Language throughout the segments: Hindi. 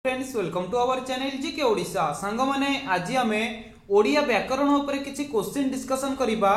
Friends welcome to our channel GK Odisha सांग माने आज आमे ओडिया व्याकरण उपरे किछि क्वेश्चन डिस्कशन करिबा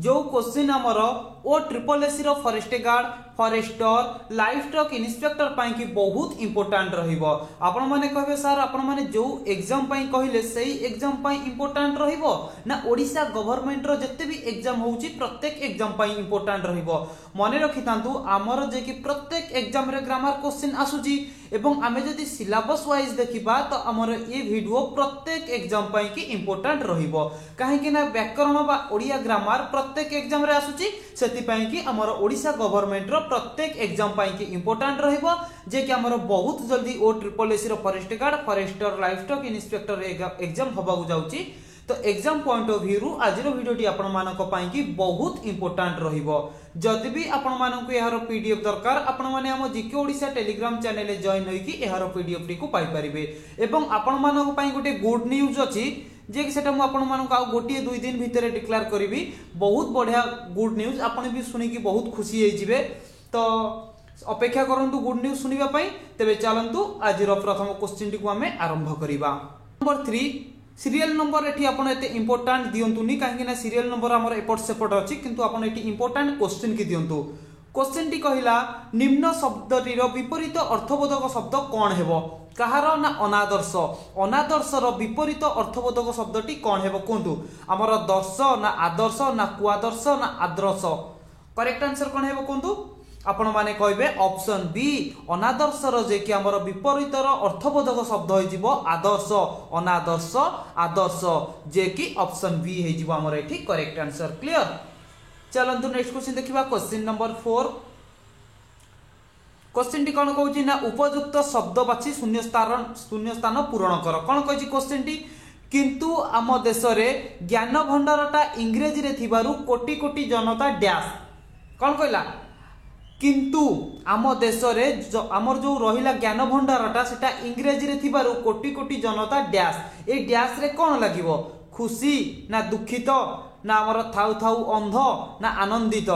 जो क्वेश्चन हमर ओ ट्रिपल एसी रो forest guard forester livestock inspector पाई कि बहुत इंपोर्टेंट रहिबो। आपण माने कहबे सर आपण माने जो एग्जाम पाई कहिले सेही एग्जाम पाई इंपोर्टेंट रहिबो ना ओडिशा गवर्नमेंट रो जत्ते भी एग्जाम होउची प्रत्येक एग्जाम पाई इंपोर्टेंट रहिबो। मने रखितांतु हमर जे कि प्रत्येक एग्जाम रे ग्रामर क्वेश्चन आसुची एवं आमे जदि सिलेबस वाइज देखिबा तो हमर ए वीडियो प्रत्येक एग्जाम पाई कि इंपोर्टेंट रहिबो काहे कि ना व्याकरण बा ओडिया ग्रामर प्रत्येक एग्जाम रे आसुची सेति पाई कि हमर ओडिशा गवर्नमेंट रो प्रत्येक एग्जाम पाई कि इंपोर्टेंट रहिबो जे कि हमर बहुत जल्दी ओ ट्रिपल एसी रो forest guard forester livestock inspector exam होबागु जाउची। तो एग्जाम पॉइंट ऑफ व्यू आज वीडियोटी आपण मानक पाई कि बहुत इंपोर्टेंट रहिबो। जदि भी आपण मानक एहार पीडीएफ दरकार आपण माने हम जीके ओडिशा टेलीग्राम चैनल रे जॉइन होई कि एहार पीडीएफ टी को पाई परिबे एवं आपण मानक पाई गोटे गुड न्यूज अछि जे कि सेटा मु आपण मानक आ गोटे 2 दिन भीतर डिक्लेयर करिवि। बहुत बढ़िया गुड न्यूज आपण भी सुनी कि बहुत खुशी हे जिवे। तो अपेक्षा करंतु गुड न्यूज सुनिबा पई तबे चलंतु आज रो प्रथम क्वेश्चन टी को हमें आरंभ करिबा। नंबर 3 सीरियल नंबर एठी आपण एते इंपोर्टेंट दियंतुनी काहे ना सीरियल नंबर हमर एपट सेपट अछि किंतु आपण एठी इंपोर्टेंट क्वेश्चन की दियंतु। क्वेश्चन टी कहिला निम्न शब्दटीर विपरीत अर्थबोधक शब्द कोन हेबो कहार ना अनादर्श अनादर्श रो विपरीत अर्थबोधक शब्दटी कोन हेबो कोंतु हमर दर्श ना आदर्श ना कुआदर्श ना आदर्श करेक्ट आंसर कोन हेबो कोंतु आपण माने कहबे ऑप्शन बी अनादर्श रो जे कि हमर विपरीत रो अर्थबोधक शब्द होई जिवो आदर्श अनादर्श आदर्श जे कि ऑप्शन बी हे जिवो हमर एठी करेक्ट आंसर। क्लियर चलंतु नेक्स्ट क्वेश्चन देखिबा क्वेश्चन नंबर 4। क्वेश्चन टी कोन कहउची ना उपयुक्त शब्द बाछि शून्य स्थान पूरण कर कोन कहछि क्वेश्चन टी किंतु आम देश रे ज्ञान भंडारटा इंग्रेजी रे थिबारु कोटी कोटी जनता डैश कोन कहला किंतु आम देश रे आमर जो रहिला ज्ञान भंडारटा सेटा इंग्रेजी रे थिबारु कोटी कोटी जनता डैश ए डैश रे कोन लागिवो खुशी ना दुखित ना आमर थाउ थाउ अंध ना आनंदित।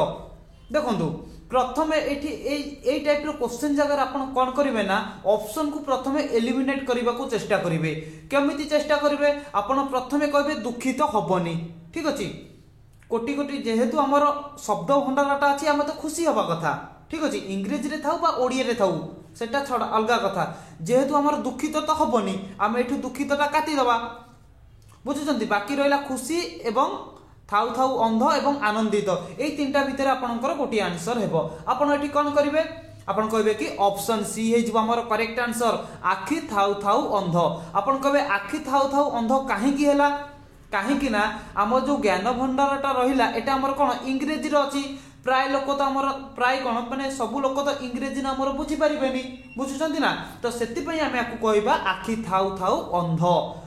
देखंतु प्रथमे एठी टाइप रो क्वेश्चन जगह आपण कोन करिवे ना ऑप्शन को प्रथमे एलिमिनेट करबा को चेष्टा करिवे। केमिति चेष्टा करिवे आपण प्रथमे कहबे दुखित हबनी ठीक अछि कोटी कोटी जेहेतु हमर शब्द भंडारटा अछि हम तो खुशी हबा कथा ठीक अछि इंग्रेजी रे थाउ बा ओडिया रे थाउ सेटा छडा अलगा कथा जेहेतु हमर दुखित तो हबनी हम एठु दुखितटा काटी दबा बुझुचंती बाकी रहिला खुशी एवं थाउ थाउ अंध एवं आनंदित ए तीनटा भीतर आपनकर गोटी आंसर हेबो। आपण एठी कोन करिवे आपण कहबे कि ऑप्शन सी हे जिवो हमर करेक्ट आंसर आखि थाउ थाउ अंध। आपण कहबे आखि थाउ थाउ अंध काहे कि हैला काहे कि ना हम जो ज्ञान भंडारटा रहिला एटा हमर कोन इंग्रेजी रो अछि प्राय लोक तो हमर प्राय कोन माने सब लोक तो इंग्रेजी ना हमर बुझी परिबेनी बुझुचंती ना तो सेति पई हम याकू कहबा आखि थाउ थाउ अंध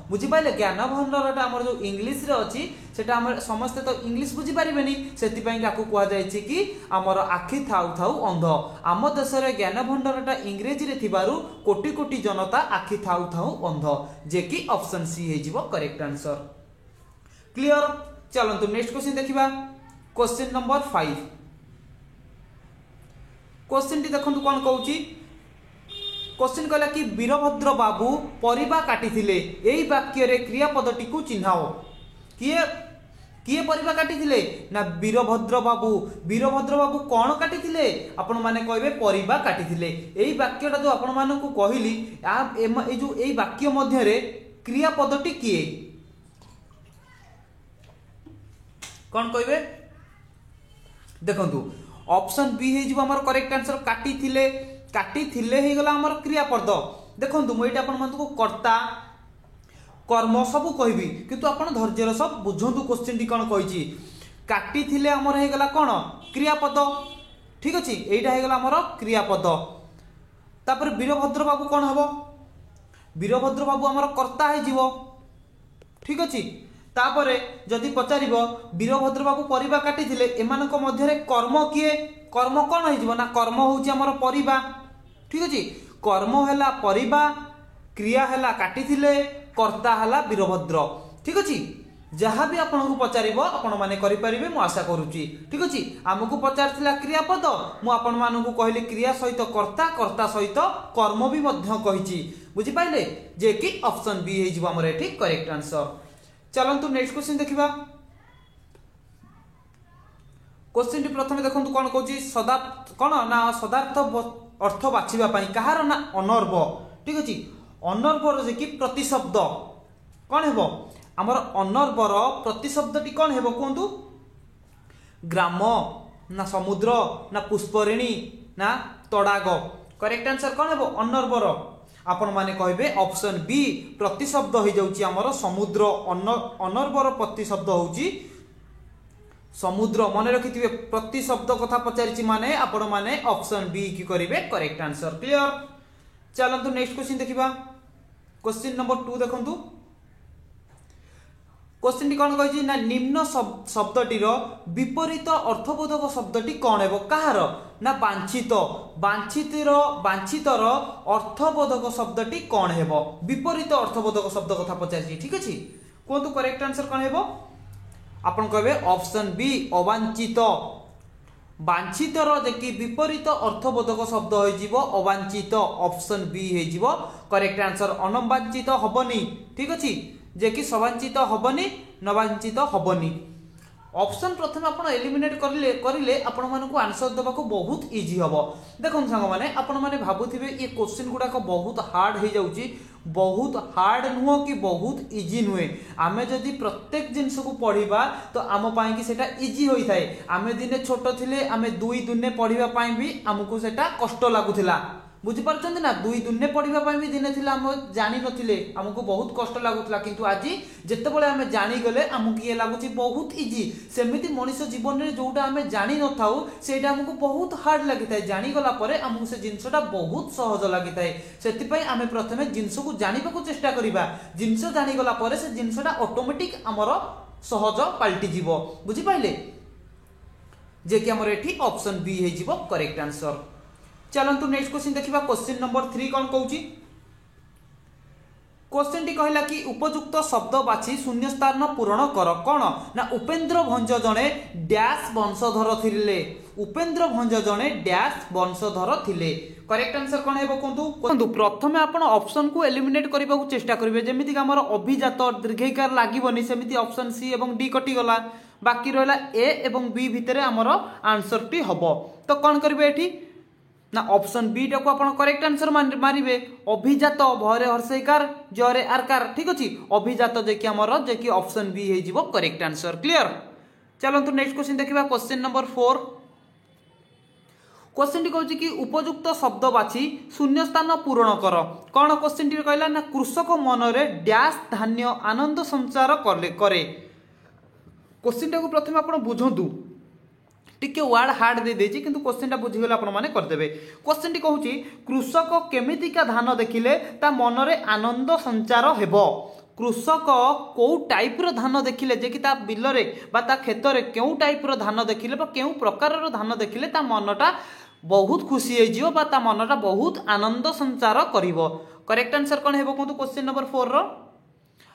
बुझी पाइले ज्ञान भंडारटा हमर जो इंग्लिश रे अछि सेटा हमर समस्त तो इंग्लिश बुझी परिबेनी सेति पई याकू कहआ जाय छि कि हमर आखि थाउ थाउ अंध। आम देश रे ज्ञान भंडारटा इंग्रेजी रे थिबारु कोटी कोटी जनता आखि थाउ थाउ अंध जे कि ऑप्शन सी हे जिवो करेक्ट आंसर। क्लियर चलंतु नेक्स्ट क्वेश्चन देखिबा क्वेश्चन नंबर 5। क्वेश्चन टी देखंतु कोन कहउची क्वेश्चन कहला कि वीरभद्र बाबू परिबा काटिथिले एई वाक्य रे क्रियापदटी को चिन्हाओ किए परिबा काटिथिले ना वीरभद्र बाबू कोन काटिथिले आपण माने कहबे परिबा काटिथिले एई वाक्यटा जो आपण मानकु कहिली ए जो एई वाक्य मध्य रे क्रियापदटी किए कोन कहबे देखंतु ऑप्शन बी हे जिवो हमर करेक्ट आंसर काटिथिले हे गला हमर क्रियापद। देखंतु म एटा आपण मानकु कर्ता कर्म सब कहबी किंतु आपण धैर्यर सब बुझंतु क्वेश्चन टी कोन कहिची काटिथिले हमर हे गला कोन क्रियापद ठीक अछि एटा हे गला हमर क्रियापद। तापर वीरभद्र बाबू कोन हबो वीरभद्र बाबू हमर कर्ता हे जिवो ठीक अछि। तापरे जदि पचारिबो वीरभद्र बाबू परिबा काटिथिले एमानक मध्य रे कर्म किए कर्म कोन हे जिवो ना कर्म होउची हमर परिबा ठीक अछि कर्म हैला परिबा क्रिया हैला काटिथिले कर्ता हैला वीरभद्र ठीक अछि। जहाँ भी आपको पचार आपण मैंने करेंगे मु आशा करुच्ची ठीक अच्छे आमको पचार क्रियापद मुझे कहली क्रिया सहित कर्ता कर्ता सहित कर्म भी कही बुझिपारे जे कि ऑप्शन बी होमर ये करेक्ट आंसर। चलतु नेक्स्ट क्वेश्चन देखा क्वेश्चन टी प्रथम देखो कौन कौन सदार्थ कौन ना सदार्थ अर्थ बाछा कहार ना अनर्भ ठीक अच्छे अनर्भर जे कि प्रतिशब्द कौन है आमर अनर्भर प्रतिशब्द टी कौन है कहतु ग्राम ना समुद्र ना पुष्परिणी ना तड़ाग करेक्ट आंसर कौन है अनर्भर आपण माने कहबे ऑप्शन बी प्रतिशब्द हो जाउची हमर समुद्र अनर्भर प्रतिशब्द होउची समुद्र मन रखिथिबे प्रतिशब्द कथा पचारिची माने आपण माने ऑप्शन बी की करिवे करेक्ट आंसर क्लियर। चलंतु नेक्स्ट क्वेश्चन देखिबा क्वेश्चन नंबर 2 देखंतु क्वेश्चन टी कौन कही ना निम्न शब्दटीर विपरीत अर्थबोधक शब्दटी कौन है कहार ना वांछित वांछितर अर्थबोधक शब्दटी कौन है विपरीत अर्थबोधक शब्द कथा पचार ठीक अच्छे कहतु करेक्ट आंसर कौन है आपन कहे ऑप्शन बी अवांछित वांछितर देखि विपरीत अर्थबोधक शब्द हो अवांछित ऑप्शन बी हो करेक्ट आंसर अनवांछित हबनी ठीक अच्छे जे कि सवांचित हबनी नवांचित हबनी ऑप्शन प्रथम आपण एलिमिनेट करिले आपण मानकु आंसर देबा को बहुत इजी हबो। देखन संग माने आपण माने भाबुथिबे ये क्वेश्चन गुडा को बहुत हार्ड हो जाउची बहुत हार्ड नुह कि बहुत इजी नुहे आमे जदि प्रत्येक जिनस को पढ़िबा तो आम पाई कि सेटा इजी होई थाए आमे दिने छोट थिले आमे दुई दुने पढ़िबा पाई भी हमकु सेटा कष्ट लागुथिला बुझिपारछन्ते ना दुई दुने पढ़िबा पाई भी दिने थिला हम जानि नथिले हमकु बहुत कष्ट लागुथला किंतु आज जेतेबेले आमे जानि गले हमकु ये लागुची बहुत इजी सेमिति मनुष्य जीवन रे जोटा आमे जानि नथाउ सेटा हमकु बहुत हार्ड लागिथाय जानि गला परे हमकु से जिंसटा बहुत सहज लागिथाय सेति पई आमे प्रथमे जिंस को जानिबाकू चेष्टा करिबा जिंस जानि गला परे से जिंसटा ऑटोमेटिक हमर सहज पलटि जीवो बुझि पाइले जे कि हमर एठी ऑप्शन बी हे जीवो करेक्ट आंसर। चलंतु नेक्स्ट क्वेश्चन देखिबा क्वेश्चन नंबर 3 कौन कहूची क्वेश्चन टी कहला कि उपयुक्त शब्द बाछि शून्य स्थान पूरण कर कौन ना उपेंद्र भंज जणे डैश वंशधर थिले उपेंद्र भंज जणे डैश वंशधर थिले करेक्ट आंसर कौन है कहतु प्रथमे आपण ऑप्शन को एलिमिनेट करबा को चेष्टा करिवे जेमिति हमर अभिजात दीर्घिकार लागिबनी सेमिति ऑप्शन सी एवं डी कटि गला बाकी रहला ए एवं बी भितरे हमर आंसर टी हबो तो कौन करिवे एठी ना ऑप्शन बी टाको आपण करेक्ट आंसर मारिबे अभिजात भरे हर्षैकार जरे आरकार ठीक अछि अभिजात जे कि हमर जे कि ऑप्शन बी हे जिवो करेक्ट आंसर क्लियर। चलंतु नेक्स्ट क्वेश्चन देखिबा क्वेश्चन नंबर 4 क्वेश्चन टी कहछि कि उपयुक्त शब्द बाछि शून्य स्थान पूरण कर कोन क्वेश्चन टी कहला ना कृषक मन रे डैश धान्य आनंद संचार करे क्वेश्चन टाको प्रथम आपण बुझंतु टिके वर्ड हार्ड दे देछि किंतु क्वेश्चन टा बुझी गेला आपण माने कर देबे क्वेश्चन टी कहूची कृषक केमितिका धान देखिले ता मन रे आनंद संचार हेबो कृषक को टाइप रो धान देखिले जे कि ता बिल रे बा ता खेत रे केउ टाइप रो धान देखिले बा केउ प्रकार रो धान देखिले ता मनटा बहुत खुशी हे जियो बा ता मनटा बहुत आनंद संचार करिवो करेक्ट आंसर कोन हेबो कोंतु क्वेश्चन नंबर 4 रो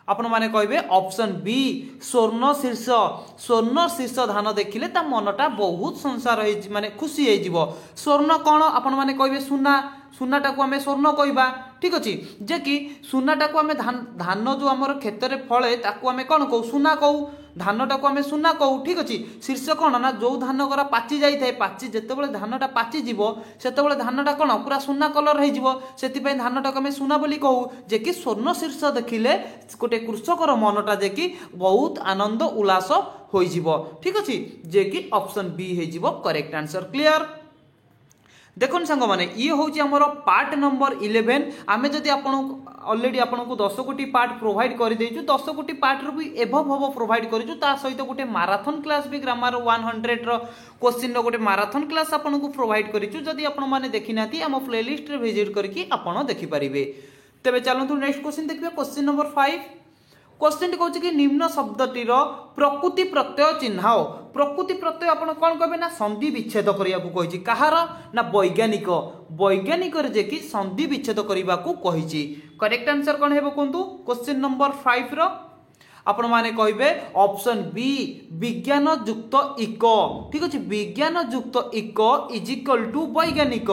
आपण माने कहबे ऑप्शन बी स्वर्ण शीर्ष धान देखिले ता मनटा बहुत संसार हे माने खुशी हे जीवो स्वर्ण कोन आपण माने कहबे सुना टाको आमे स्वर्ण कहबा ठीक अछि जे कि सुना टाको आमे धान जो हमर खेत रे फळे ताको आमे कोन कहू सुना कहू धान टाको आमे सुना कहू ठीक अछि शीर्ष कोन ना जो धान गरा पाची जाई थाए पाची जेतेबेले धानटा पाची जीवो सेतेबेले धानटा कोन पूरा सुना कलर हे जीवो सेति पय धानटा आमे सुना बोली कहू जे कि स्वर्ण शीर्ष देखिले कोटे कृषकर मनटा जे कि बहुत आनंद उल्लास होई जीवो ठीक अछि जे कि ऑप्शन बी हे जीवो करेक्ट आंसर क्लियर। देखो सांग माने ये होची हमर पार्ट नंबर 11 आमे जदि आपण ऑलरेडी आपण को 10 कोटी पार्ट प्रोवाइड कर देछु 10 कोटी पार्ट रो भी एभव हबो प्रोवाइड करिछु ता सहित गोटे मैराथन क्लास भी ग्रामर 100 रो क्वेश्चन रो गोटे मैराथन क्लास आपण को प्रोवाइड करिछु जदि आपण माने देखिनाती हम प्लेलिस्ट रे विजिट करके आपण देखि परिबे। तबे चलंतु नेक्स्ट क्वेश्चन देखबे क्वेश्चन नंबर 5 क्वेश्चन कहूँ कि निम्न शब्दटीर प्रकृति प्रत्यय चिन्हाओ प्रकृति प्रत्यय आपण कौन कहबे ना संधि विच्छेद करिया को कहिछि कहार ना वैज्ञानिक रे जे कि संधि विच्छेद करिबा को कहिछि करेक्ट आंसर कोन हेबो कोंतु क्वेश्चन नंबर 5 रो आपण माने कहबे ऑप्शन बी विज्ञान युक्त इको ठीक अछि विज्ञान युक्त इको इज इक्वल टू वैज्ञानिक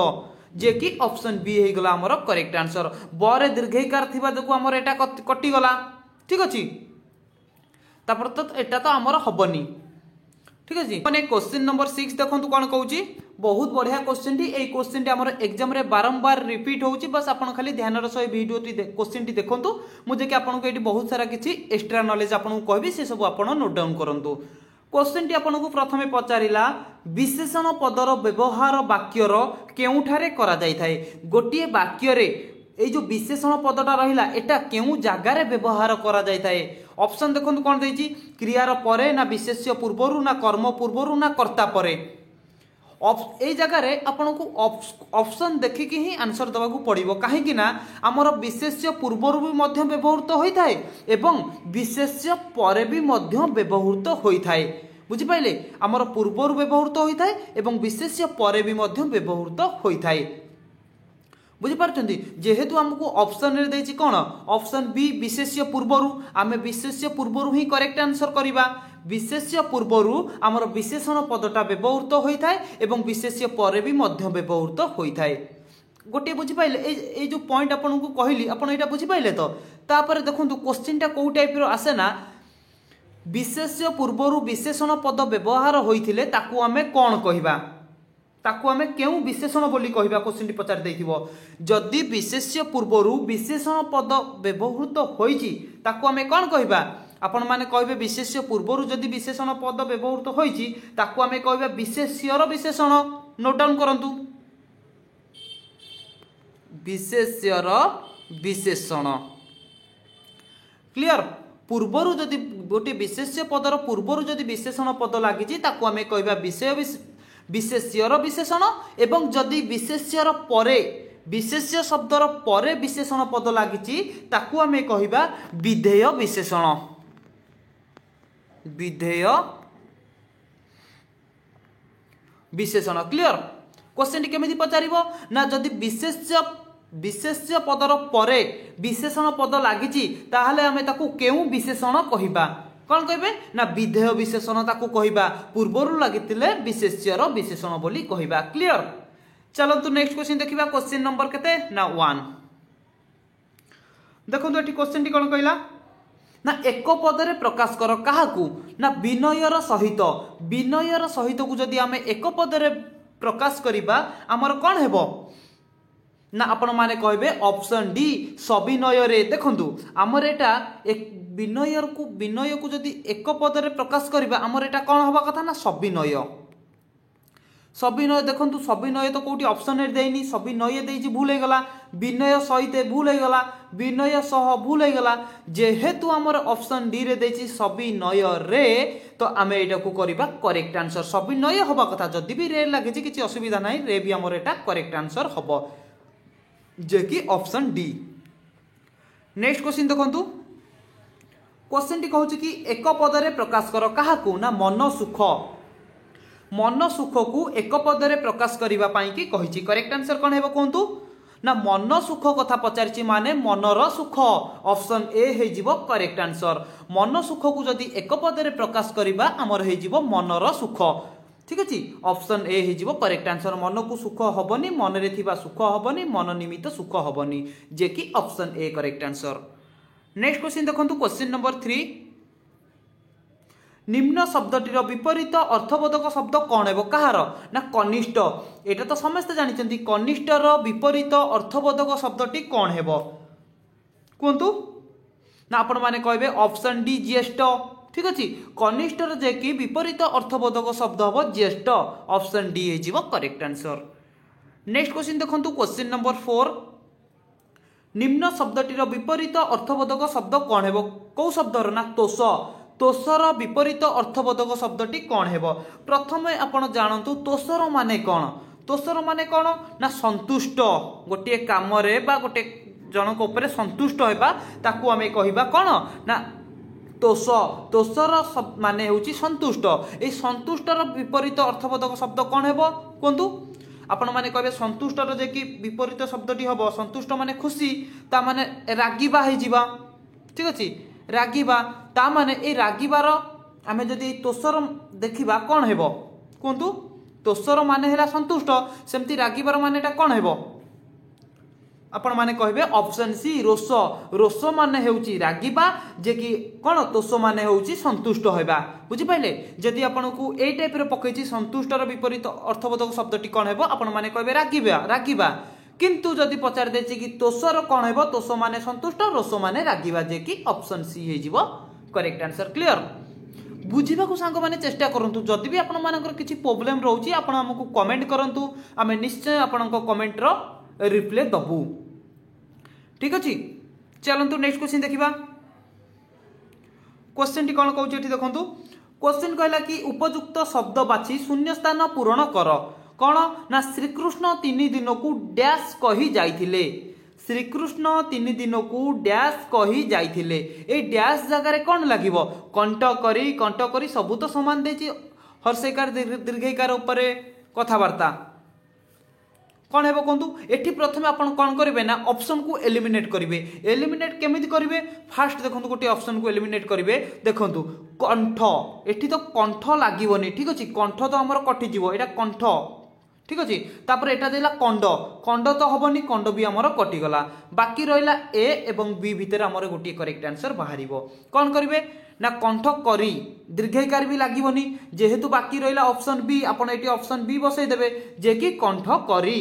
जे कि ऑप्शन बी हे गला हमर करेक्ट आंसर बरे दीर्घईकार थिबा देखो हमर एटा कटि गला ठीक अछि तापर तो एटा तो हमर हबनी ठीक अछि माने क्वेश्चन नंबर 6 देखंतु कोन कहूची बहुत बढ़िया question T A question T हमर एग्जाम रे बारंबार रिपीट होउची बस आपण खाली ध्यान र सही वीडियो टी क्वेश्चन टी देखंतु मु जे कि आपण को एटी बहुत सारा किछि एक्स्ट्रा नॉलेज आपण को कहबी से सब आपण नोट डाउन करंतु क्वेश्चन टी आपण को प्रथमे पचारिला विशेषण पदर व्यवहार वाक्यर केउठारे करा जाय थाए गोटिए वाक्य रे ए जो विशेषण पदटा रहिला एटा केउ जागारे व्यवहार करा जाय थाए ऑप्शन देखंतु कोन देछि क्रियार परे ना विशेष्य पूर्वरु ना कर्म पूर्वरु ना कर्ता परे ए जगह रे आपण को ऑप्शन देखि कि ही आंसर दबा को पड़िबो काहे कि ना हमर विशेष्य पूर्वरु भी मध्य व्यवहृत होई थाए एवं विशेष्य परे भी मध्य व्यवहृत होई थाए बुझि पाइले हमर पूर्वरु व्यवहृत होई थाए एवं विशेष्य परे भी मध्य व्यवहृत होई थाए बुझी पारछंती जेहेतु हमको ऑप्शन रे देछि कोन ऑप्शन बी विशेष्य पूर्वरु आमे विशेष्य पूर्वरु ही करेक्ट आंसर करिबा विशेष्य पूर्वरु हमर विशेषण पदटा व्यवहृत होई थाए एवं विशेष्य परे भी मध्य व्यवहृत होई थाए गोटे बुझी पाइले ए जो पॉइंट आपन को कहली आपन एटा बुझी पाइले तो तापर देखंतु क्वेश्चन टा को टाइप रो आसे ना विशेष्य पूर्वरु विशेषण पद व्यवहार होइथिले ताकू आमे कोन कहिबा ताकू आमे केउ विशेषण बोली कहिबा क्वेश्चन टी पचार देथिबो जदि विशेष्य पूर्वरु विशेषण पद व्यवहृत होइची ताकू आमे कोन कहिबा आपण माने कहबे विशेष्य पूर्वरु जदि विशेषण पद व्यवहृत होइची ताकू आमे कहबा विशेष्यर विशेषण नोट डाउन करंतु विशेष्यर विशेषण क्लियर पूर्वरु जदि गोटे विशेष्य पदर पूर्वरु जदि विशेषण पद लागिची ताकू आमे कहबा विशेष्यर विशेषण एवं जदि विशेष्यर परे विशेष्य शब्दर परे विशेषण पद लागिची ताकू आमे कहिबा विधेय विशेषण विधेय विशेषण क्लियर क्वेश्चन टी केमिति पचारिबो ना जदि विशेष्य पदर परे विशेषण पद लागिची ताहाले आमे ताकू केउ विशेषण कहिबा कौन कहे ना विधेय विशेषण ताकू कहिबा पूर्वरु लागितिले विशेष्यर विशेषण बोली कहिबा क्लियर चलंतु नेक्स्ट क्वेश्चन देखिबा क्वेश्चन नंबर केते ना 1 देखंतु एठी क्वेश्चन टी कोन कहला ना एक पदरे प्रकाश कर काहाकू ना विनयर सहित को जदि आमे एक पदरे प्रकाश करिबा हमर कोन हेबो ना आपण माने कहबे ऑप्शन डी सविनय रे देखंतु हमर एटा एक विनय को जदि एक पदरे प्रकाश करिबा हमर एटा कोन होबा कथा ना सविनय देखंतु सविनय तो कोठी ऑप्शन रे देइनी सविनय देइची भूल हे गला विनय सहित भूल हे गला विनय सह भूल हे गला जेहेतु हमर ऑप्शन डी रे देइची सविनय रे तो आमे एटा को करिबा करेक्ट आंसर सविनय होबा कथा जदि भी रे लागिची किछि असुविधा नाही रे भी हमर एटा करेक्ट आंसर होबो जे कि ऑप्शन डी नेक्स्ट क्वेश्चन देखंतु क्वेश्चन टी कहूची कि एक पदरे प्रकाश कर काहाकू ना मन सुख को एक पदरे प्रकाश करिबा पाई कि कहिची करेक्ट आंसर कोन हेबो कोंतु ना मन सुख कथा पचारची माने मनर सुख ऑप्शन ए हे जिवो करेक्ट आंसर मन सुख को जदि एक पदरे प्रकाश करिबा हमर हे जिवो मनर सुख ठीक अछि ऑप्शन ए हे जिवो करेक्ट आंसर मन को सुख हबनी मन रे थिबा सुख हबनी मन निमित्त सुख हबनी जे कि option A correct answer next question देखंतु क्वेश्चन नंबर 3 निम्न शब्दटीर विपरीत अर्थबोधक शब्द कौन हेबो कहार ना कनिष्ठ एटा तो समस्त जानिचंती कनिष्ठर विपरीत अर्थबोधक शब्दटी कौन हेबो कोंतु ना आपण माने कहबे ऑप्शन डी ज्येष्ठ ठीक अछि कनिष्ठर जे कि विपरीत अर्थबोधक शब्द हबो ज्येष्ठ ऑप्शन डी हे जिवो करेक्ट आंसर नेक्स्ट क्वेश्चन देखंतु क्वेश्चन नंबर 4 निम्न शब्दटीर विपरीत अर्थबोधक शब्द कौन हेबो को शब्दर ना तोष तोषर विपरीत अर्थबोधक शब्दटी कौन हेबो प्रथमे आपण जानंतु तोषर माने कोन ना संतुष्ट गोटे काम रे बा गोटे जनक ऊपर संतुष्ट हेबा ताकू आमे कहिबा कोन ना तोषर माने होची संतुष्ट ए संतुष्टर विपरीत अर्थबोधक शब्द कौन हेबो कोंतु आपण माने कहबे संतुष्टर जे कि विपरीत शब्दटी हबो संतुष्ट माने खुशी ता माने रागीबा हे जिबा ठीक अछि रागिबा ता माने ए रागिबार आमे जदि तोषर देखिबा कोन हेबो कोंतु तोषर माने हेला संतुष्ट सेमती रागिबार मानेटा कोन हेबो आपण माने कहबे ऑप्शन सी रोष रोष माने हेउची रागिबा जे कि कोन तोष माने हेउची संतुष्ट होइबा बुझि पाइले जदि आपण को ए टाइप रे पकैची संतुष्टर विपरीत अर्थबोधक शब्दटी कोन हेबो आपण माने कहबे रागिबा रागिबा किंतु जदि पचार देछि कि तोषर कोन हेबो तोष माने संतुष्ट रोष माने रागिबा जे कि ऑप्शन सी हे जिवो करेक्ट आंसर क्लियर बुझिबा को सांग माने चेष्टा करंतु जदि भी आपण मानकर किछि प्रॉब्लम रहउची आपण हमकु कमेंट करंतु आमे निश्चय आपणको कमेंट रो रिप्लाई दबु ठीक अछि चलंतु नेक्स्ट क्वेश्चन देखिबा क्वेश्चन टी कोन कहउची एठी देखंतु क्वेश्चन कहला कि उपयुक्त शब्द बाछि शून्य स्थान पूरण कर कोन ना श्रीकृष्ण 3 दिन को डैश कहि जाइथिले श्रीकृष्ण 3 दिन को डैश कहि जाइथिले ए डैश जगह रे कोन लागिवो कंठ करी सब तो समान देछि हर्षैकार दीर्घैकार ऊपर कथावार्ता कौन हेबो कोंतु एठी प्रथमे आपण कोन करिवे ना ऑप्शन को एलिमिनेट करिवे एलिमिनेट केमिति करिवे फास्ट देखंतु गोटे ऑप्शन को एलिमिनेट करिवे देखंतु कंठ एठी तो कंठ लागिवनी ठीक अछि कंठ तो हमर कटि जीवो एटा कंठ ठीक अछि तापर एटा देला कंड तो हबनी कंड भी हमर कटि गला बाकी रहिला ए एवं बी भितर हमर गोटे करेक्ट आंसर बाहरिबो कोन करिवे ना कंठ करी दीर्घैकार भी लागिवनी जेहेतु बाकी रहिला ऑप्शन बी आपण एटी ऑप्शन बी बसै देबे जे कि कंठ करी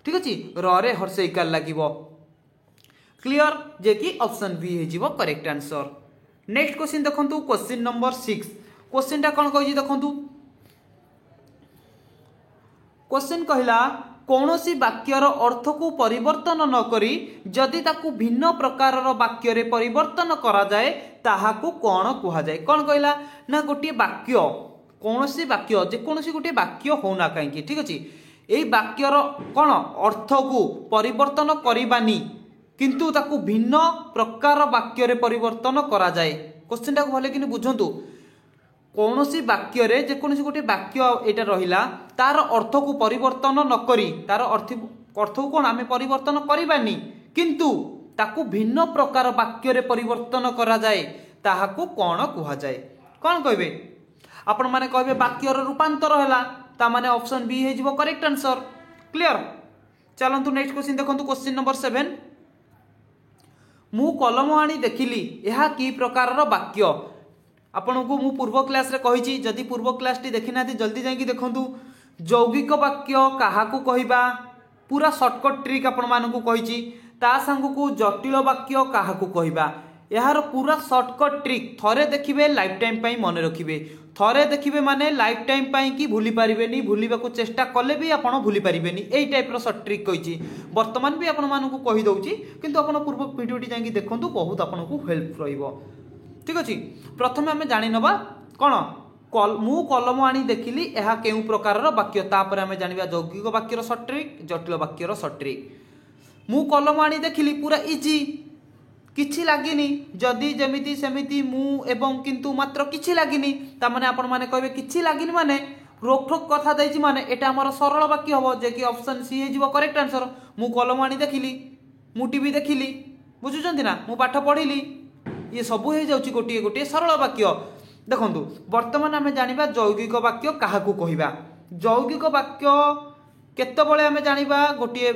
ठीक अछि र रे हर्षैकार लागिवो क्लियर जे कि ऑप्शन बी हे जिवो करेक्ट आंसर नेक्स्ट क्वेश्चन देखंतु क्वेश्चन नंबर 6 क्वेश्चन ता कोन कहै छी देखंतु क्वेश्चन कहला कौनसी वाक्यर अर्थ को परिवर्तन न करी जदि ताकू भिन्न प्रकार वाक्य रे परिवर्तन करा जाए ताहाकू कौन कुहा जाए कौन कहला ना गोटे वाक्य कौनसी वाक्य जे कौनसी गोटे वाक्य होना कहीं ठीक अछि एई वाक्यर कौन अर्थ को परिवर्तन करिबानी किंतु ताकू भिन्न प्रकार वाक्य रे परिवर्तन करा जाए क्वेश्चन टा भले कि बुझंतु कौनसी वाक्य रे जे कौनसी गोटे वाक्य एटा रहिला तार अर्थ को परिवर्तन न करी तार अर्थ को कोन आमे परिवर्तन करिबानी किंतु ताकू भिन्न प्रकार वाक्य रे परिवर्तन करा जाए ताहाकू कोन कुहा जाए कोन कहबे आपण माने कहबे वाक्य रो रूपांतर हैला ता माने ऑप्शन बी हे जिवो करेक्ट आंसर क्लियर चलंतु नेक्स्ट क्वेश्चन देखंतु क्वेश्चन नंबर 7 मु कलम आनी देखिली एहा की प्रकार रो वाक्य आपण को मु पूर्व क्लास रे कहिची जदि पूर्व क्लास टी देखि नाथि जल्दी जाई देखंतु यौगिक वाक्य काहाकू कहिबा पूरा शॉर्टकट ट्रिक आपण मानन को कहिची ता संग को जटिल वाक्य काहाकू कहिबा यार पूरा शॉर्टकट ट्रिक थरे देखिबे लाइफ टाइम पई मन रखिबे थरे देखिबे माने लाइफ टाइम पई की भूली पारिबेनी भूलिबा को चेष्टा कले भी आपण भूली पारिबेनी एई टाइप रो शॉर्ट ट्रिक कहिची वर्तमान भी आपण मानन को कहि दउची किंतु आपण पूर्व वीडियो टी जाई देखंतु बहुत आपण को हेल्प रहिबो ठीक अछि प्रथमे हमें जानि नबा कोन मु कलम आनी देखिली एहा केउ प्रकार रो वाक्य तापर हमें जानिबा यौगिक वाक्य रो शॉर्ट ट्रिक जटिल वाक्य रो शॉर्ट ट्रिक मु कलम आनी देखिली पूरा इजी किछि लागिनी जदि जेमिति सेमिति मु एवं किंतु मात्र किछि लागिनी ता माने आपण माने कहबे किछि लागिनी माने रोक ठोक कथा दैछि माने एटा हमर सरल वाक्य हबो जे कि ऑप्शन सी हे जिवो करेक्ट आंसर मु कलम आनी देखिली मु टीवी देखिली बुझुचंती ना मु पाठ पढिली ये सब हो जाउची गोटे गोटे सरल वाक्य देखंतु वर्तमान आमे जानिबा यौगिक वाक्य काहाकू कहिबा यौगिक वाक्य केतेबेले आमे जानिबा गोटे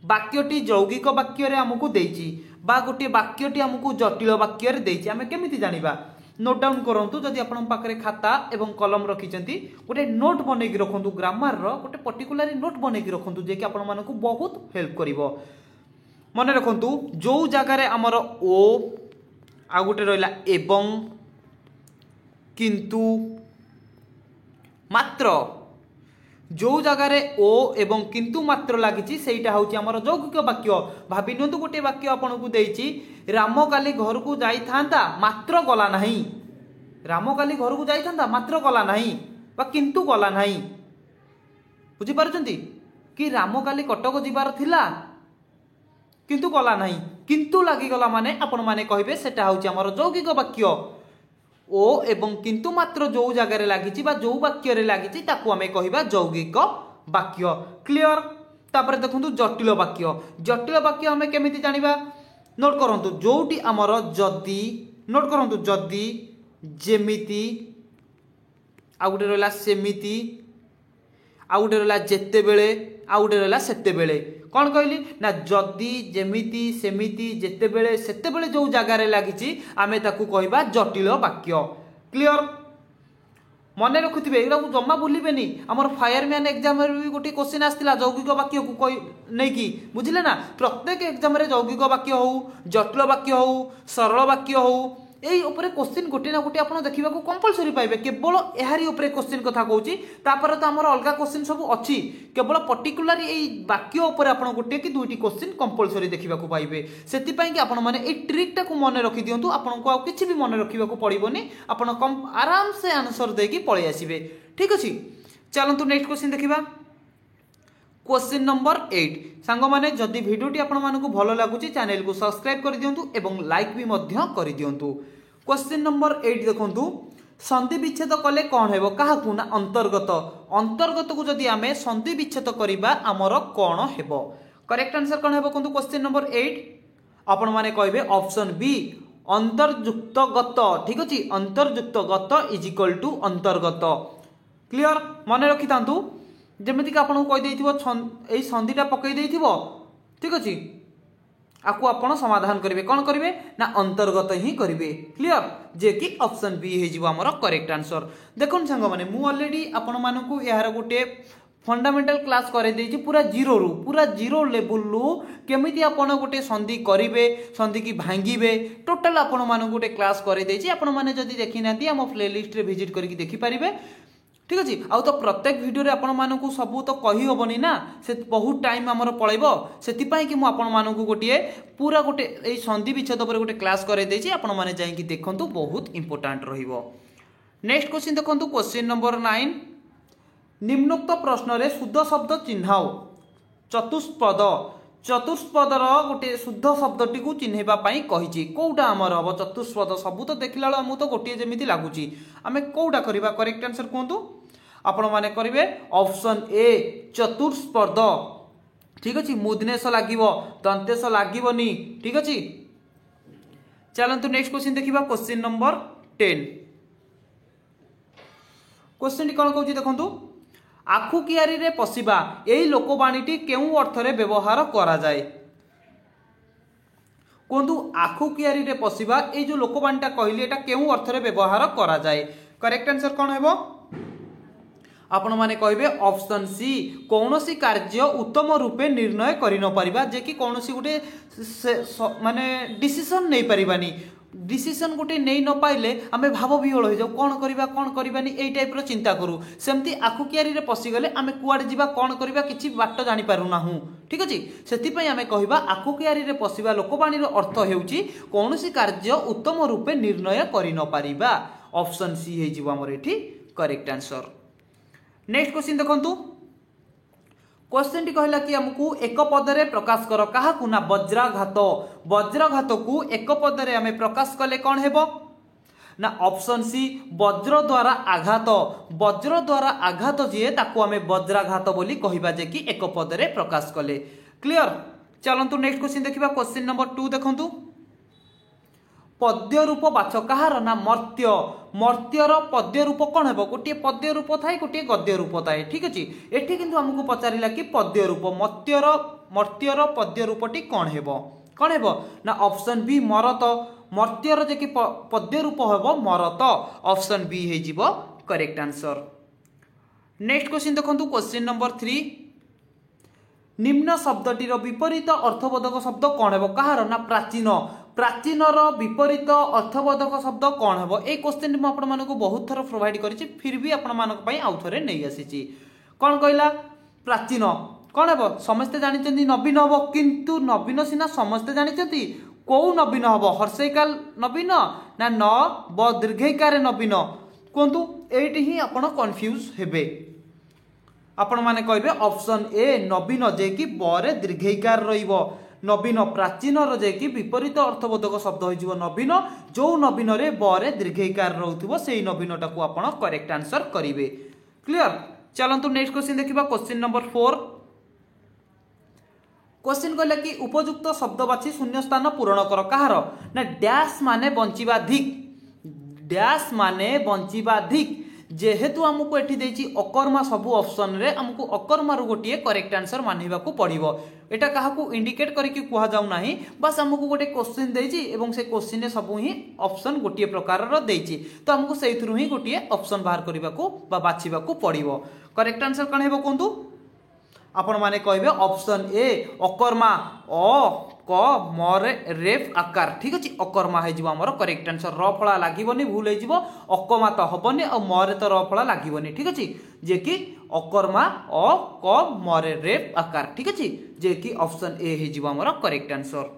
वाक्यटी यौगिक वाक्य रे हमकु देइची बा गोटे वाक्यटी हमकु जटिल वाक्य रे देइची आमे केमिति जानिबा नोट डाउन करंतु जदि आपण पाखरे खाता एवं कलम रखिचंती गोटे नोट बनै कि रखंतु ग्रामर रो गोटे पर्टिकुलर नोट बनै कि रखंतु जे कि आपण मानकु बहुत हेल्प करिवो मने रखंतु जो जगह रे हमर ओ आ गोटे रहिला एवं किंतु मात्र जो जगह रे ओ एवं किंतु मात्र लागिची सेटा होची हमर यौगिक वाक्य भाबी नियंतु गोटे वाक्य आपन को देइची राम काली घर को जाई थांता मात्र गला नहीं राम काली घर को जाई थांता मात्र गला नहीं बा किंतु गला नहीं बुझी पारछंती कि राम काली कटक जिबार थिला किंतु गला नहीं किंतु लागी गला माने आपण माने कहिबे सेटा होची हमर यौगिक वाक्य ओ एवं किंतु मात्र जो जगह रे लागिची बा जो वाक्य रे लागिची ताकू हमें कहिबा यौगिक वाक्य क्लियर तापर देखंतु जटिल वाक्य हमें केमिति जानिबा नोट करंतु जोटी आमर जदि नोट करंतु जदि जेमिति आ गुटे रहला सेमिति आ गुटे रहला जेतेबेले आ गुटे रहला सेतेबेले कौन कहली ना जदि जेमिति सेमिति जेतेबेले सेतेबेले जो जगार लगी आमे ताकू कहबा जटिल वाक्य क्लियर मन रखुवे एगुड़ा जमा भूलेनि आमर फायरमैन एग्जाम भी गोटे क्वेश्चन आसाला यौगिक वाक्य को नहीं बुझिले ना प्रत्येक एग्जाम यौगिक वाक्य हो जटिल वाक्य हो सरल वाक्य हो यही क्वेश्चन गोटे ना गोटे आप देखा कंपलसरी पाइबे केवल यारी क्वेश्चन कथा कहूँ तापर तो आमर अलग क्वेश्चन सब अच्छी केवल पर्टिकुलर यही वाक्य उपर आप गोटे कि दुईटी क्वेश्चन कंपलसरी देखा पाइबे से ट्रिकटा को मन रखी दिंतु आपको किसी भी मन रखा पड़ोनी आप आराम से आंसर देकी पलि आसबे ठीक अच्छे चलतु नेक्स्ट क्वेश्चन देखा क्वेश्चन नंबर 8 सांग माने जदि वीडियोटी आपण मानकु भलो लागुची चैनल को सब्सक्राइब कर दियंतु एवं लाइक भी मध्य कर दियंतु क्वेश्चन नंबर 8 देखंतु संधि विच्छेद कले कौन हेबो काहाकु ना अंतर्गत अंतर्गत को जदि आमे संधि विच्छेद करिबा हमर कोन हेबो करेक्ट आंसर कोन हेबो कोंतु क्वेश्चन नंबर 8 आपण माने कहबे ऑप्शन बी अंतर्युक्त गत ठीक अछि अंतर्युक्त गत इज इक्वल टू अंतर्गत क्लियर मन रखि तांतु जमीक आपको कहीदे संधिटा पकईदे ठीक अच्छे आपको आप समाधान करेंगे कौन करेंगे ना अंतर्गत ही करेंगे क्लियर जे कि ऑप्शन बी होमर करेक्ट आंसर देखो सांग मैंने ऑलरेडी आपण मानू यार गोटे फंडामेंटल क्लास कर पूरा जीरो लेवल रु केमी आप गोटे संधि करेंगे संधि की भांगे टोटाल आपण मानू गोटे क्लास कर देखी ना आम प्लेलिस्ट रे विजिट करके देखिपारे ठीक अच्छे आउ तो प्रत्येक वीडियो रे आपण मानकु सब तो कही होबनी ना से बहुत टाइम आमर पळैबो सेतिपाई कि मु आपण मानकु गोटे पूरा गोटे ए संधि विच्छेद पर गोटे क्लास करे देछि आपण माने जाई कि देखंतु बहुत इंपोर्टेंट रहिबो नेक्स्ट क्वेश्चन देखंतु क्वेश्चन नंबर 9 निम्नोक्त प्रश्न रे शुद्ध शब्द चिन्हाओ चतुष्पद चतुष्पदर गोटे शुद्ध शब्दटी को चिन्हवा कही कौटा आमर हम चतुष्पद सबू तो देखला आमको तो गोटे जमी लगुच आम कौटा करवा करेक्ट आंसर कहतु आपण मैंने करेंगे ऑप्शन ए चतुष्पद ठीक अच्छे मूर्धनेश लगे दंतेश लगनी ठीक अच्छे चलतु नेक्स्ट क्वेश्चन देखा क्वेश्चन नंबर 10 क्वेश्चन कौन कहूँ देखु आखु कियारी रे पशिबा एई लोकवाणीटी केउ अर्थरे व्यवहार करा जाए कहतु आखु कियारी रे पशिबा ए जो लोकवाणीटा कहली एटा केउ अर्थरे व्यवहार करा जाए करेक्ट आंसर कौन हेबो आपण माने कहबे ऑप्शन सी कौनसी कार्य उत्तम रूपे निर्णय करि न परिबा जे कि कौनसी गोटे माने डिसीजन नहीं परिबानी डिसीजन गोटे नहीं न पाइले आमे भाव विहल हो जाऊ कौन करबानी ए टाइप रो चिंता करू सेमती आखु कियारी रे पसिगले आमे कुआडे जिबा कौन करबा किछि बाट जानि पारु नाहु ठीक अछि सेति पई आमे कहबा आखु कियारी रे पसिबा लोकवाणी रो अर्थ हेउची कौनसी कार्य उत्तम रूपे निर्णय करि न परिबा ऑप्शन सी हे जिवो हमर एठी करेक्ट आंसर नेक्स्ट क्वेश्चन देखंतु क्वेश्चन टी कहला कि हमकू एक पदरे प्रकाश कर काहाकू ना वज्राघात वज्राघात को एक पदरे आमे प्रकाश कले कौन हेबो ना ऑप्शन सी वज्र द्वारा आघात जे ताकू आमे वज्राघात बोली कहिबा जे कि एक पदरे प्रकाश कले क्लियर चलंतु नेक्स्ट क्वेश्चन देखिबा क्वेश्चन नंबर 2 देखंतु पद्य रूप बाछ कहार ना मर्त्य मर्त्यर पद्य रूप कौन है गोटे पद्य रूप थाए गोटे गद्य रूप थाए ठीक अच्छे एठी किंतु हमको पचारिला कि पद्य रूप मर्त्यर पद्य रूपटी कौन हेबो ना ऑप्शन बी मरत मर्त्यर जे कि पद्य रूप हेबो मरत ऑप्शन बी हे जिवो करेक्ट आंसर नेक्स्ट क्वेश्चन देखंतु क्वेश्चन नंबर 3 निम्न शब्दटीर विपरीत अर्थबोधक शब्द कौन हेबो कहार ना प्राचीन प्राचीनर विपरीत अर्थबोधक शब्द कौन हेबो ए क्वेश्चन मु आपण मानको बहुत थर प्रोवाइड करिछि फिर भी आपण मानको पई आउ थरे नै आसीछि कौन कहला प्राचीन कौन हेबो समस्त जानिचंती नवीन हेबो किंतु नवीन सिना समस्त जानिचंती को नवीन हेबो हर्षैकाल नवीन ना न ब दीर्घैकार नवीन कोंतु एठी ही आपण कंफ्यूज हेबे आपण माने कहबे ऑप्शन ए नवीन जे कि बरे दीर्घैकार रहिबो नवीन प्राचीन जे कि विपरीत अर्थबोधक शब्द हो नवीन जो नवीन रे बरे दीर्घैकार रहउथिबो सेही नवीनटा को आपण करेक्ट आंसर करिवे क्लियर चलंतु नेक्स्ट क्वेश्चन देखिबा क्वेश्चन नंबर 4 क्वेश्चन कहला कि उपयुक्त शब्द बाछि शून्य स्थान पूरण कर कहार ना डैश माने बंचिबा धिक डैश माने बंचिबा धिक जेहेतु आमको एठी देछि अकर्मा सबु ऑप्शन रे आमको अकर्मा रो गोटिए करेक्ट आंसर मानिबा को पड़िबो एटा काहाकू इंडिकेट करके कुहा जाउ नाही बस हमको गोटे क्वेश्चन देछि एवं से क्वेश्चन रे सबु ही ऑप्शन गोटिए प्रकार रो देछि तो हमको सेइथुरु ही गोटिए ऑप्शन बाहर करिबा को बा बाछिबा को पड़िबो करेक्ट आंसर कण हेबो कोंतु आपण माने कहबे ऑप्शन ए अकर्मा अ क मरे रेफ आकार ठीक अछि अकर्मा हे जिवो हमर करेक्ट आंसर र फळा लागिबोनी भूल हे जिवो अकमा त हबोनी और मरे त र फळा लागिबोनी ठीक अछि जे कि अकर्मा अ क मरे रेफ आकार ठीक अछि जे कि ऑप्शन ए हे जिवो हमर करेक्ट आंसर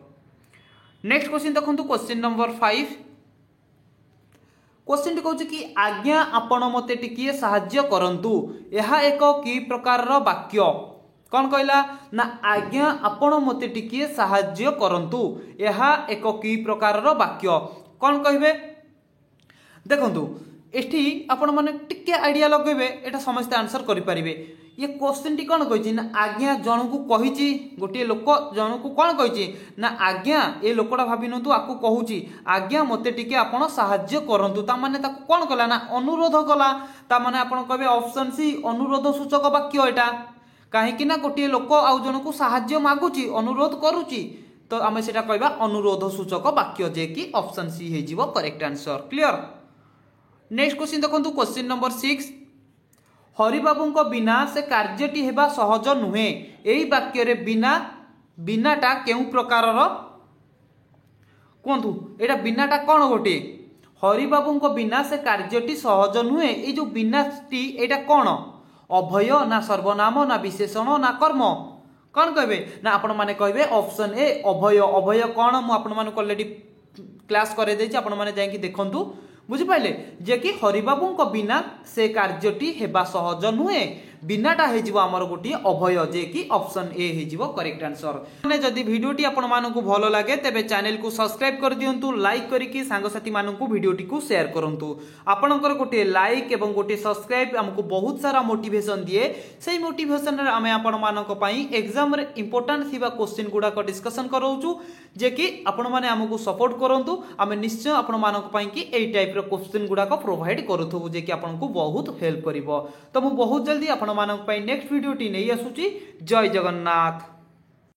नेक्स्ट क्वेश्चन देखंतु क्वेश्चन नंबर 5 क्वेश्चन कहूँ कि आज्ञा आपण मते टिकिए साहाय्य करंतु यह एक कि प्रकार वाक्य कौन कहला ना आज्ञा आपण मते टिकिए साहाय्य करंतु यह एक कि प्रकार वाक्य कौन कहबे देखंतु एठी आपण माने टिके आइडिया लगेबे एटा समस्त आंसर करि परिबे ये क्वेश्चन टी कौन कहिछि ना आज्ञा जनकू कहिछि गोटे लोक जनकू कौन कहिछि ना आज्ञा ए लोकटा भाबिनतु आकू कहूछि आज्ञा मते टिके आपण साहाय्य करंतु ता माने ताकू कौन कला ना अनुरोध कला ता माने आपण कहबे ऑप्शन सी अनुरोध सूचक वाक्य एटा काहे कि ना गोटे लोक आउ जनकू साहाय्य मागुछि अनुरोध करूछि तो आमे सेटा कहबा अनुरोध सूचक वाक्य जे कि ऑप्शन सी हे जिवो correct answer clear next question देखंतु क्वेश्चन नंबर 6 हरिबाबू बिना से कार्यटी हेबा सहज नुहे एई वाक्य रे बिना बिनाटा केउ प्रकार कहतु एटा बिनाटा कौन गोटे हरिबाबू बिना से कार्यटी सहज नुहे ए जो बिनाटी एटा कौन अभय ना सर्वनाम ना विशेषण ना कर्म कौन कहबे ना आपण माने कहबे ऑप्शन ए अभय अभय कौन मु आपण माने ऑलरेडी क्लास करे देछि आपण माने जाई कि देखंतु बुझी पाइले जे कि हरिबाबू बिना से कार्यटी हेबा सहज नुहे बिनाटा हे जिवो हमर गोटी अभय जे कि ऑप्शन ए हे जिवो करेक्ट आंसर माने जदी वीडियोटी आपण मानकु भलो लागे तबे चैनल को सब्सक्राइब कर दियंतु लाइक करिकि सांग साथी मानकु वीडियोटी को शेयर करंतु आपनकर गोटे लाइक एवं गोटे सब्सक्राइब हमकु बहुत सारा मोटिवेशन दिए सेही मोटिवेशन रे आमे आपण मानक पई एग्जाम रे इंपोर्टेंट थिबा क्वेश्चन गुडा को डिस्कशन करौचु जे कि आपण माने हमकु सपोर्ट करंतु आमे निश्चय आपण मानक पई कि एई टाइप रो क्वेश्चन गुडा को प्रोवाइड करूथु जे कि आपनकु बहुत हेल्प करिवो तो मु बहुत जल्दी आपण मानक पई नेक्स्ट वीडियोटी नै आसुची जय जगन्नाथ।